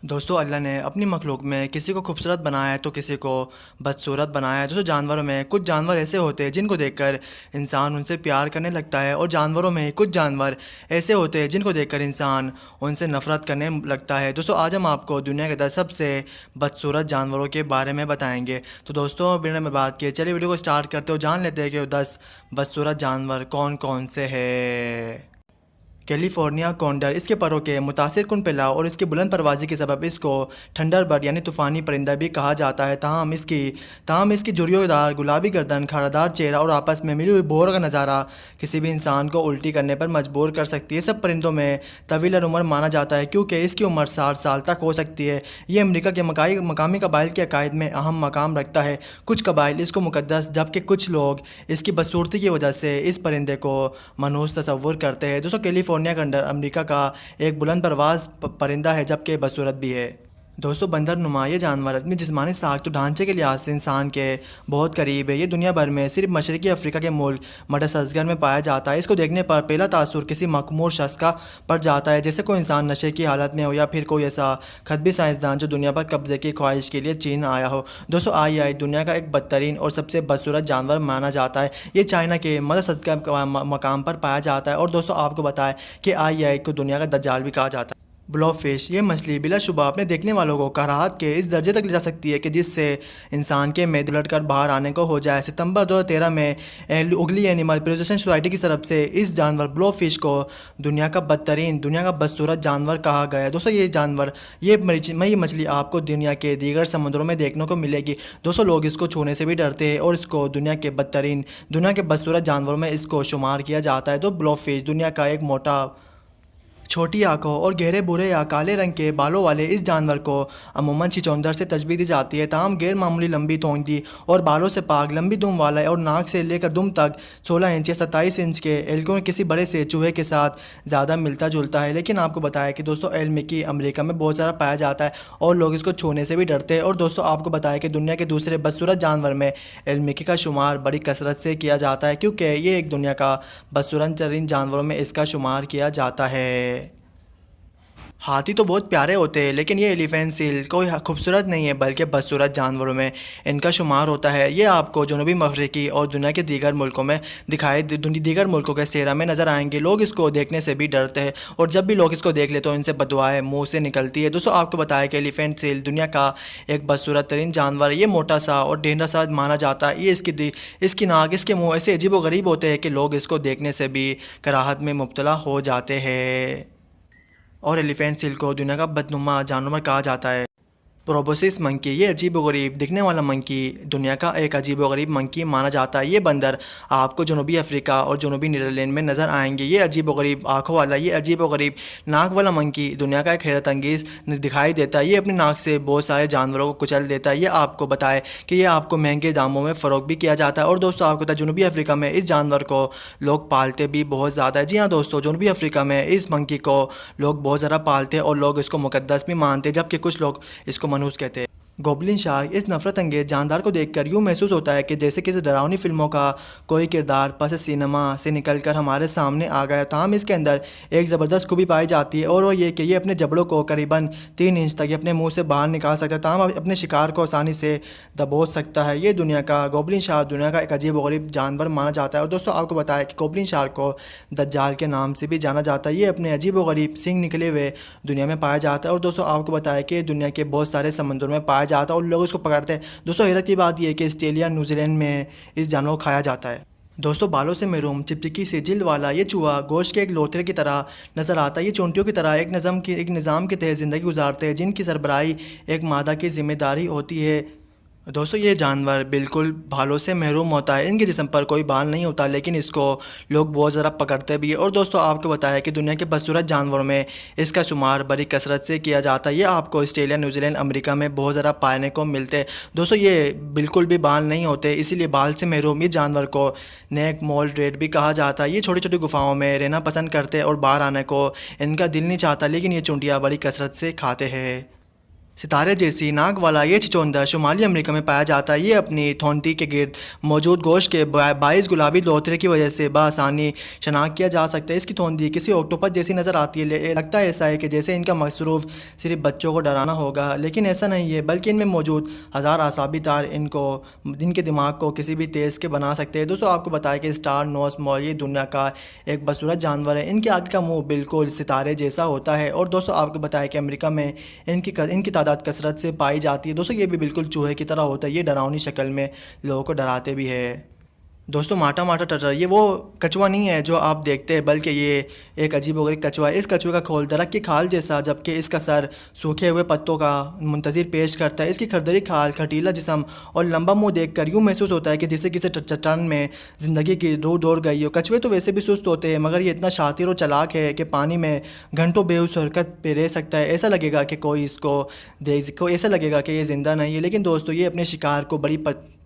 दोस्तों अल्लाह ने अपनी मखलूक में किसी को खूबसूरत बनाया है तो किसी को बदसूरत बनाया है। दोस्तों जानवरों में कुछ जानवर ऐसे होते हैं जिनको देखकर इंसान उनसे प्यार करने लगता है, और जानवरों में कुछ जानवर ऐसे होते हैं जिनको देखकर इंसान उनसे नफरत करने लगता है। दोस्तों आज हम आपको दुनिया के 10 सबसे बदसूरत जानवरों के बारे में बताएंगे। तो दोस्तों बिना में बात किए चलिए वीडियो को स्टार्ट करते हो, जान लेते हैं कि वो 10 बदसूरत जानवर कौन कौन से हैं। कैलिफोर्निया कॉन्डर इसके परों के मुतासिर कुन फैलाव और इसकी बुलंद परवाज़ी के सबब इसको थंडरबर्ड यानी तूफ़ानी परिंदा भी कहा जाता है। ताहम इसकी झुर्रियोंदार गुलाबी गर्दन, खारादार चेहरा और आपस में मिली हुई बोर का नज़ारा किसी भी इंसान को उल्टी करने पर मजबूर कर सकती है। सब परिंदों में तवील उम्र माना जाता है क्योंकि इसकी उम्र 60 साल तक हो सकती है। ये अमरीका के मकामी कबाइल के अकायद में अहम मकाम रखता है। कुछ कबाइल इसको मुकद्दस, जबकि कुछ लोग इसकी बदसूरती की वजह से इस परिंदे को मनहूस तस्वुर करते हैं। दोस्तों कैलिफोर्निया का अंडर अमेरिका का एक बुलंद परवाज परिंदा है, जबकि बदसूरत भी है। दोस्तों बंदर नुमा ये जानवर अपनी जिस्मानी साख्त तो ढांचे के लिहाज से इंसान के बहुत करीब है। ये दुनिया भर में सिर्फ मशरकी अफ्रीका के मुल्क मडागास्कर में पाया जाता है। इसको देखने पर पहला तासुर किसी मखमूर शख्स का पड़ जाता है, जैसे कोई इंसान नशे की हालत में हो या फिर कोई ऐसा खतबी साइंसदान जो दुनिया पर कब्जे की ख्वाहिश के लिए चीन आया हो। दोस्तों आई दुनिया का एक बदतरीन और सबसे बदसूरत जानवर माना जाता है। ये चाइना के मडागास्कर मकाम पर पाया जाता है। और दोस्तों आपको बताएं कि आई को दुनिया का दज्जाल भी कहा जाता है। ब्लॉफिश ये मछली बिलाशुबा अपने देखने वालों को कराहत के इस दर्जे तक ले जा सकती है कि जिससे इंसान के मैदे उलट कर बाहर आने को हो जाए। सितंबर 2013 में उगली एनिमल प्रिजर्वेशन सोसाइटी की तरफ से इस जानवर ब्लॉफिश को दुनिया का बदसूरत जानवर कहा गया है। दोस्तों ये जानवर ये मछली आपको दुनिया के दीगर समुद्रों में देखने को मिलेगी। दोस्तों लोग इसको छूने से भी डरते हैं और इसको दुनिया के बदसूरत जानवरों में इसको शुमार किया जाता है। तो ब्लॉफिश दुनिया का एक मोटा, छोटी आंखों और गहरे भूरे या काले रंग के बालों वाले इस जानवर को अमूमन चिचोंदर से तशबीह दी जाती है। ताहम गैर मामूली लंबी तोंदी और बालों से पाक लंबी दुम वाला है और नाक से लेकर दुम तक 16 इंच या 27 इंच के एल्को किसी बड़े से चूहे के साथ ज़्यादा मिलता जुलता है। लेकिन आपको बताया कि दोस्तों एलमिकी अमेरिका में बहुत सारा पाया जाता है और लोग इसको छूने से भी डरते हैं। और दोस्तों आपको बताया कि दुनिया के दूसरे बदसूरत जानवर में एलमिकी का शुमार बड़ी कसरत से किया जाता है क्योंकि ये एक दुनिया का बदसूरत तरीन जानवरों में इसका शुमार किया जाता है। हाथी तो बहुत प्यारे होते हैं, लेकिन ये एलिफेंट सील कोई खूबसूरत नहीं है बल्कि बदसूरत जानवरों में इनका शुमार होता है। ये आपको जनूबी अफ्रीकी और दुनिया के दीगर मुल्कों में दीगर मुल्कों के सेहरा में नज़र आएंगे। लोग इसको देखने से भी डरते हैं और जब भी लोग इसको देख ले तो इनसे बदुआएं मुँह से निकलती है। दोस्तों आपको बताया कि एलिफेंट सील दुनिया का एक बदसूरत तरीन जानवर है। ये मोटा सा और ढेंढा सा माना जाता है। ये इसकी नाक, इसके मुँह ऐसे अजीब व गरीब होते हैं कि लोग इसको देखने से भी कराहत में मुब्तला हो जाते हैं। और एलिफेंट सील को दुनिया का बदनुमा जानवर कहा जाता है। प्रोबोसिस मंकी ये अजीब व गरीब दिखने वाला मंकी दुनिया का एक अजीब व गरीब मंकी माना जाता है। ये बंदर आपको जनूबी अफ्रीका और जनूबी नीदरलैंड में नज़र आएंगे। ये अजीब व गरीब आँखों वाला, ये अजीब व गरीब नाक वाला मंकी दुनिया का एक हैरत अंगेज़ दिखाई देता है। ये अपनी नाक से बहुत सारे जानवरों को कुचल देता है। ये आपको बताए कि ये आपको महंगे दामों में फ़रोख्त भी किया जाता है। और दोस्तों आपको पता है जनूबी अफ्रीका में इस जानवर को लोग पालते भी बहुत ज़्यादा है। जी हाँ दोस्तों, जनूबी अफ्रीका में इस मंकी को लोग बहुत ज़्यादा पालते हैं और लोग इसको मुकद्दस भी मानते हैं, जबकि कुछ लोग इसको मनहूस कहते हैं। गोबलिन शार्क इस नफरत अंगेज जानदार को देखकर यूँ महसूस होता है कि जैसे किसी डरावनी फिल्मों का कोई किरदार पस सिनेमा से निकलकर हमारे सामने आ गया। ताहम इसके अंदर एक ज़बरदस्त खूबी पाई जाती है और वो ये कि ये अपने जबड़ों को करीबन 3 इंच तक अपने मुंह से बाहर निकाल सकता है। ताहम अपने शिकार को आसानी से दबोच सकता है। ये दुनिया का गोबलिन शार्क दुनिया का एक अजीब व गरीब जानवर माना जाता है। और दोस्तों आपको बताया कि गोबलिन शार्क को दज्जाल के नाम से भी जाना जाता है। ये अपने अजीब व गरीब सिंग निकले हुए दुनिया में पाया जाता है। और दोस्तों आपको बताया कि दुनिया के बहुत सारे समंदरों में पाया जाता है और लोग इसको पकड़ते हैं। दोस्तों हैरत की बात यह है कि ऑस्ट्रेलिया, न्यूजीलैंड में इस जानवर को खाया जाता है। दोस्तों बालों से महरूम चिपचिकी से जिल्द वाला ये चूहा गोश्त के एक लोथरे की तरह नज़र आता है। ये चूंटियों की तरह एक निज़ाम के तहत ज़िंदगी गुजारते हैं जिनकी सरबराही एक मादा की जिम्मेदारी होती है। दोस्तों ये जानवर बिल्कुल बालों से महरूम होता है। इनके जिस्म पर कोई बाल नहीं होता, लेकिन इसको लोग बहुत ज़रा पकड़ते भी है। और दोस्तों आपको बताया कि दुनिया के बदसूरत जानवरों में इसका शुमार बड़ी कसरत से किया जाता है। ये आपको ऑस्ट्रेलिया, न्यूजीलैंड, अमेरिका में बहुत ज़रा पाने को मिलते हैं। दोस्तों ये बिल्कुल भी बाल नहीं होते, इसीलिए बाल से महरूम ये जानवर को नेक मोल्ड रेड भी कहा जाता है। ये छोटी छोटी गुफाओं में रहना पसंद करते हैं और बाहर आने को इनका दिल नहीं चाहता, लेकिन ये चूंटियाँ बड़ी कसरत से खाते हैं। सितारे जैसी नाक वाला ये चिचोंदर शुमाली अमेरिका में पाया जाता है। ये अपनी थोंती के गिर्द मौजूद गोश्त के 22 गुलाबी लोथरे की वजह से बआसानी शनाख्त किया जा सकता है। इसकी थोंती किसी ऑक्टोपस जैसी नज़र आती है। लगता है ऐसा है कि जैसे इनका मसरूफ़ सिर्फ बच्चों को डराना होगा, लेकिन ऐसा नहीं है, बल्कि इनमें मौजूद हज़ार आसाबी तार इनके दिमाग को किसी भी तेज़ के बना सकते हैं। दोस्तों, आपको बताया कि स्टार नोस मॉल ये दुनिया का एक बदसूरत जानवर है। इनके आगे का मुंह बिल्कुल सितारे जैसा होता है। और दोस्तों, आपको बताया कि अमेरिका में इनकी तादाद कसरत से पाई जाती है। दोस्तों, ये भी बिल्कुल चूहे की तरह होता है। ये डरावनी शक्ल में लोगों को डराते भी है। दोस्तों, माटा माटा टटर ये वो कछुआ नहीं है जो आप देखते हैं, बल्कि ये एक अजीबोगरीब कछुआ है। इस कछुए का खोल दरख्त की खाल जैसा, जबकि इसका सर सूखे हुए पत्तों का मुंतज़िर पेश करता है। इसकी खरदरी खाल, खटीला जिस्म और लंबा मुंह देखकर यूँ महसूस होता है कि जैसे किसी चट्टान में ज़िंदगी की रूह दौड़ गई हो। कछुए तो वैसे भी सुस्त होते हैं, मगर ये इतना शातिर और चालाक है कि पानी में घंटों बेहोश हरकत पे रह सकता है। ऐसा लगेगा कि कोई इसको देख को ऐसा लगेगा कि ये ज़िंदा नहीं है। लेकिन दोस्तों, ये अपने शिकार को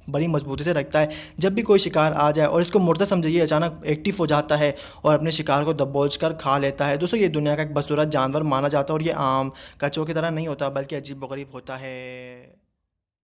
बड़ी मजबूती से रखता है। जब भी कोई शिकार आ जाए और इसको मुर्दा समझे, ये अचानक एक्टिव हो जाता है और अपने शिकार को दबोच कर खा लेता है। दोस्तों, ये दुनिया का एक बदसूरत जानवर माना जाता है और ये आम कछुओं की तरह नहीं होता, बल्कि अजीब व गरीब होता है।